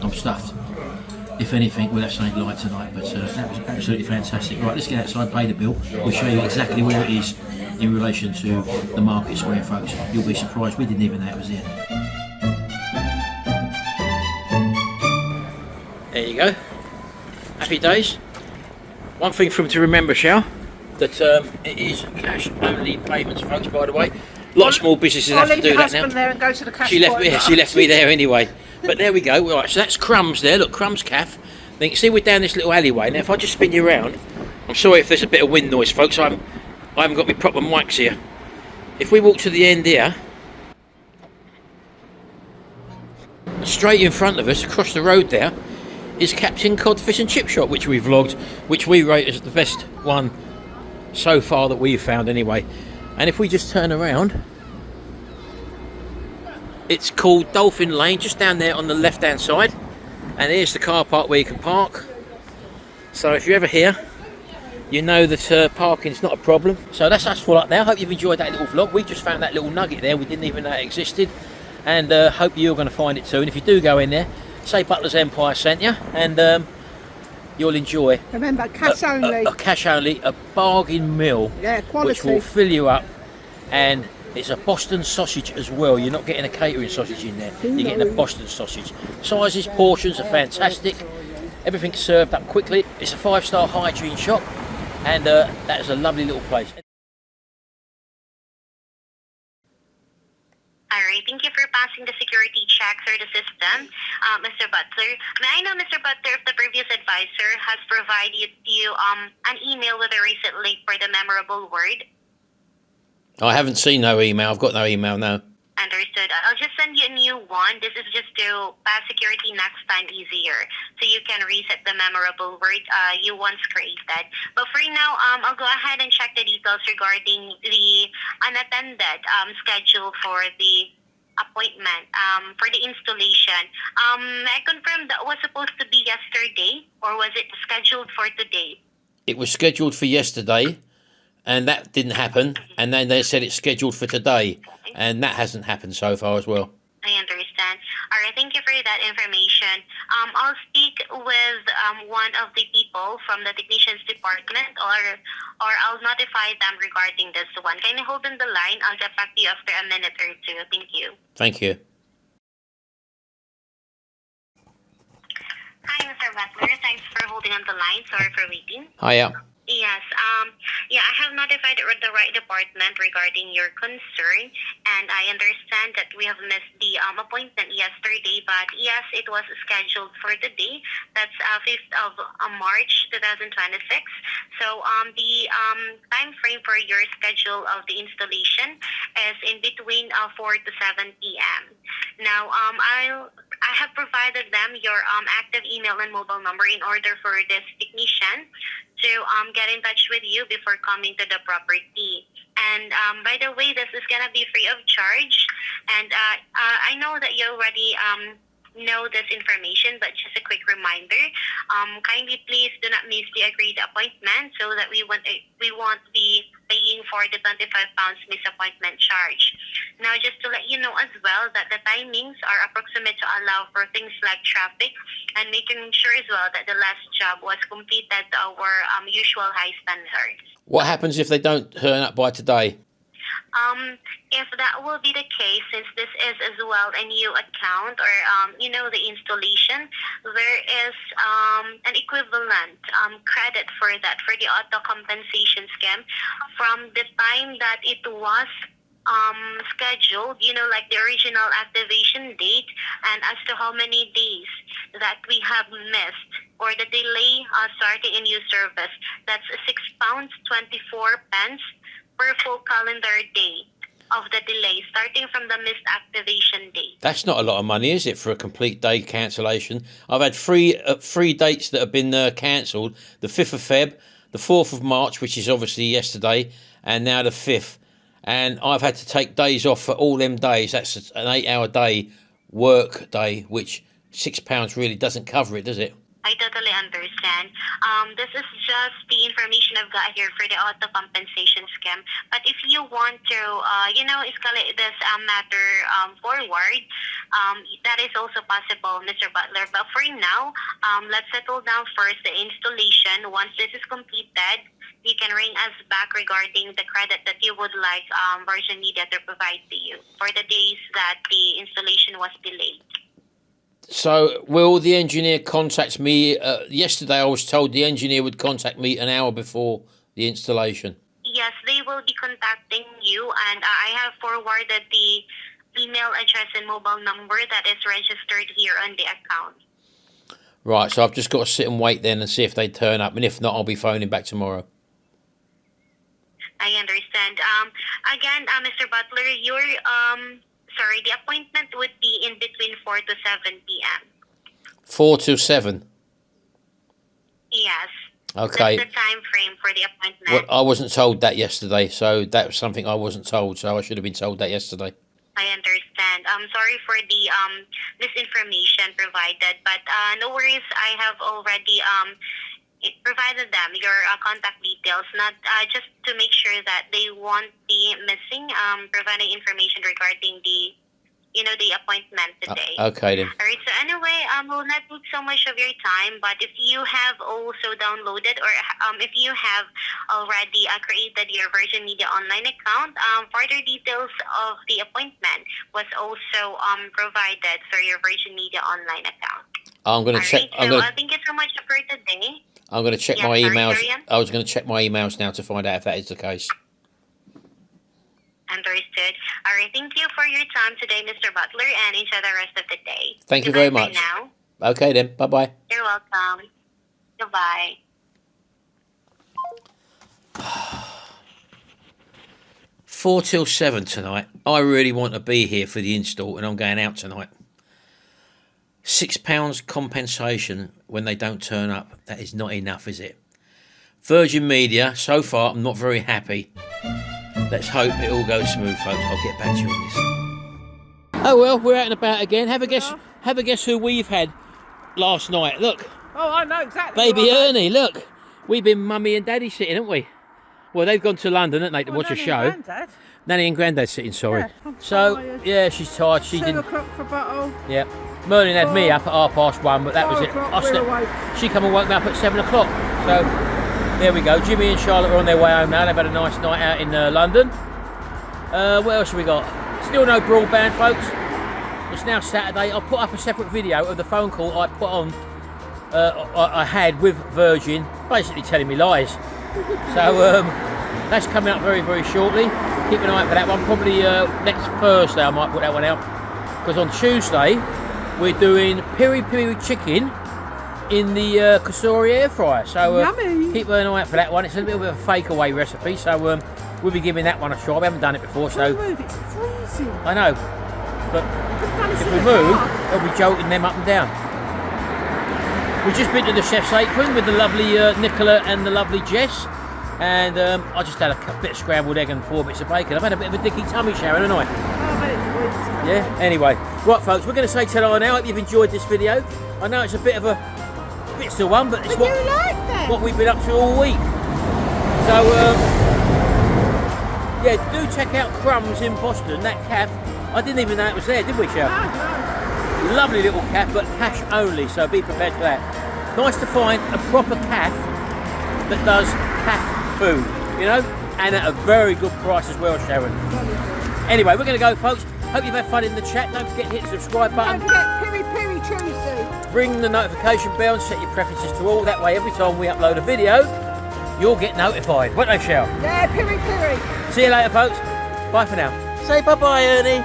S1: I'm stuffed. If anything, we'll have something light tonight, but that was absolutely fantastic. Right, let's get outside, pay the bill. We'll show you exactly where it is in relation to the market square, folks. You'll be surprised, we didn't even know it was there. There you go. Happy days. One thing for them to remember, Shao, that it is cash only payments, folks, by the way. A lot of small businesses have to do that now.
S2: There and go to the cash
S1: She left
S2: point.
S1: me there anyway. But there we go. Right, so that's Crumbs there. Look, Crumbs Cafe. Then you can see we're down this little alleyway. Now, if I just spin you around, I'm sorry if there's a bit of wind noise, folks. I haven't got my proper mics here. If we walk to the end here, straight in front of us, across the road there, is Captain Codfish and Chip Shop, which we vlogged, which we rate as the best one so far that we've found anyway. And if we just turn around, it's called Dolphin Ln, just down there on the left hand side, and here's the car park where you can park. So if you're ever here, you know that parking's not a problem. So that's us full up there. Hope you've enjoyed that little vlog. We just found that little nugget there, we didn't even know it existed, and hope you're going to find it too. And if you do go in there, say Butler's Empire sent you, and you'll enjoy.
S2: Remember, cash only.
S1: A cash only, a bargain meal,
S2: Yeah,
S1: which
S2: quality.
S1: will fill you up, and it's a Boston sausage as well. You're not getting a catering sausage in there. You're getting a Boston sausage. Sizes, portions are fantastic. Everything's served up quickly. It's a 5-star hygiene shop, and that is a lovely little place.
S8: All right, thank you for passing the security checks or the system, Mr. Butler. May I know, Mr. Butler, if the previous advisor has provided you an email with a recent link for the memorable word?
S1: I haven't seen no email. I've got no email now.
S8: Understood. I'll just send you a new one. This is just to pass security next time easier, so you can reset the memorable word you once created. But for now, I'll go ahead and check the details regarding the unattended schedule for the appointment for the installation. I confirm that was supposed to be yesterday, or was it scheduled for today?
S1: It was scheduled for yesterday, and that didn't happen. And then they said it's scheduled for today, and that hasn't happened so far as well.
S8: I understand. All right, thank you for that information. I'll speak with one of the people from the technicians department, or I'll notify them regarding this one. Can you hold on the line? I'll get back to you after a minute or two. Thank you.
S1: Thank you.
S8: Hi, Mr. Butler. Thanks for holding on the line. Sorry for waiting.
S1: Hiya.
S8: Yes. I have notified the right department regarding your concern, and I understand that we have missed the appointment yesterday, but yes, it was scheduled for today. That's 5th of March 2026. So the time frame for your schedule of the installation is in between 4 to 7 p.m. Now, I have provided them your active email and mobile number in order for this technician to get in touch with you before coming to the property. And by the way, this is gonna be free of charge. And I know that you already know this information, but just a quick reminder: kindly please do not miss the agreed appointment, so that we won't be paying for the £25 misappointment charge. Now, just to let you know as well that the timings are approximate to allow for things like traffic, and making sure as well that the last job was completed to our usual high standards.
S1: What happens if they don't turn up by today?
S8: If that will be the case, since this is as well a new account, or the installation, there is an equivalent credit for that, for the auto compensation scheme, from the time that it was scheduled, like the original activation date, and as to how many days that we have missed, or the delay starting a new service. That's £6.24 per full calendar day of the delay, starting from the missed activation date.
S1: That's not a lot of money, is it, for a complete day cancellation? I've had three dates that have been cancelled: the 5th of Feb, the 4th of March, which is obviously yesterday, and now the 5th. And I've had to take days off for all them days. That's an 8-hour day, work day, which £6 really doesn't cover it, does it?
S8: I totally understand. This is just the information I've got here for the auto compensation scheme. But if you want to, escalate this matter forward, that is also possible, Mr. Butler. But for now, let's settle down first the installation. Once this is completed, you can ring us back regarding the credit that you would like Virgin Media to provide to you for the days that the installation was delayed.
S1: So, will the engineer contact me? Yesterday I was told the engineer would contact me an hour before the installation.
S8: Yes, they will be contacting you, and I have forwarded the email address and mobile number that is registered here on the account.
S1: Right, so I've just got to sit and wait then and see if they turn up, and if not, I'll be phoning back tomorrow.
S8: I understand. Again, Mr. Butler, the appointment would be in between 4 to 7 p.m.
S1: 4 to 7?
S8: Yes.
S1: Okay.
S8: That's the time frame for the appointment.
S1: Well, I wasn't told that yesterday, so that was something I wasn't told, so I should have been told that yesterday.
S8: I understand. I'm sorry for the misinformation provided, but no worries. I have already provided them your contact details, not just to make sure that they won't be missing, providing information regarding the appointment today.
S1: Okay then.
S8: All right. So anyway, will not take so much of your time, but if you have also downloaded or if you have already created your Virgin Media Online account, further details of the appointment was also provided for your Virgin Media Online account.
S1: I'm going to check.
S8: Right, so thank you so much for today.
S1: I'm going to check my emails. I was going to check my emails now to find out if that is the case.
S8: Understood. All right. Thank you for your time today, Mr. Butler, and enjoy the rest of the day.
S1: Thank you very much.
S8: Now.
S1: Okay then. Bye bye.
S8: You're welcome. Goodbye.
S1: 4 till 7 tonight. I really want to be here for the install, and I'm going out tonight. £6 compensation when they don't turn up. That is not enough, is it? Virgin Media, so far, I'm not very happy. Let's hope it all goes smooth, folks. I'll get back to you on this. Oh well, we're out and about again. Have a guess. Have a guess who we've had last night. Look.
S2: Oh, I know exactly.
S1: Baby Ernie. Look, we've been mummy and daddy sitting, haven't we? Well, they've gone to London, haven't they, to watch a show.
S2: Granddad.
S1: Nanny and Granddad sitting. Sorry.
S2: Yeah, I'm
S1: so
S2: tired.
S1: yeah, she's tired. She
S2: 2
S1: didn't.
S2: o'clock for bottle.
S1: Yeah. Merlin had me up at 1:30, but that was it.
S2: 4 o'clock, we're awake.
S1: She come and woke me up at 7 o'clock. So there we go. Jimmy and Charlotte are on their way home now. They've had a nice night out in London. What else have we got? Still no broadband, folks. It's now Saturday. I'll put up a separate video of the phone call I put on. I had with Virgin, basically telling me lies. So that's coming up very, very shortly. Keep an eye out for that one. Probably next Thursday I might put that one out. Because on Tuesday we're doing piri piri chicken in the Kasori air fryer. So keep an eye out for that one. It's a little bit of a fake away recipe. So we'll be giving that one a try. We haven't done it before, so
S2: Move, it's freezing.
S1: I know. But if we move, they'll be jolting them up and down. We've just been to the chef's apron with the lovely Nicola and the lovely Jess, and I just had a bit of scrambled egg and 4 bits of bacon. I've had a bit of a dicky tummy, Sharon, haven't I? Yeah. Anyway, right, folks, we're going to say ta-ra now. I hope you've enjoyed this video. I know it's a bit of a still one, but it's what we've been up to all week. So yeah, do check out Crumbs in Boston. That cafe, I didn't even know it was there, did we, Sharon?
S2: No.
S1: Lovely little cafe, but cash only, so be prepared for that. Nice to find a proper cafe that does cafe food, you know, and at a very good price as well, Sharon. Anyway, we're going to go, folks. Hope you've had fun in the chat. Don't forget to hit the subscribe button.
S2: Don't forget Piri Piri Tuesday.
S1: Ring the notification bell and set your preferences to all. That way, every time we upload a video, you'll get notified. Won't they, Shell?
S2: Yeah, Piri Piri.
S1: See you later, folks. Bye for now. Say bye-bye, Ernie.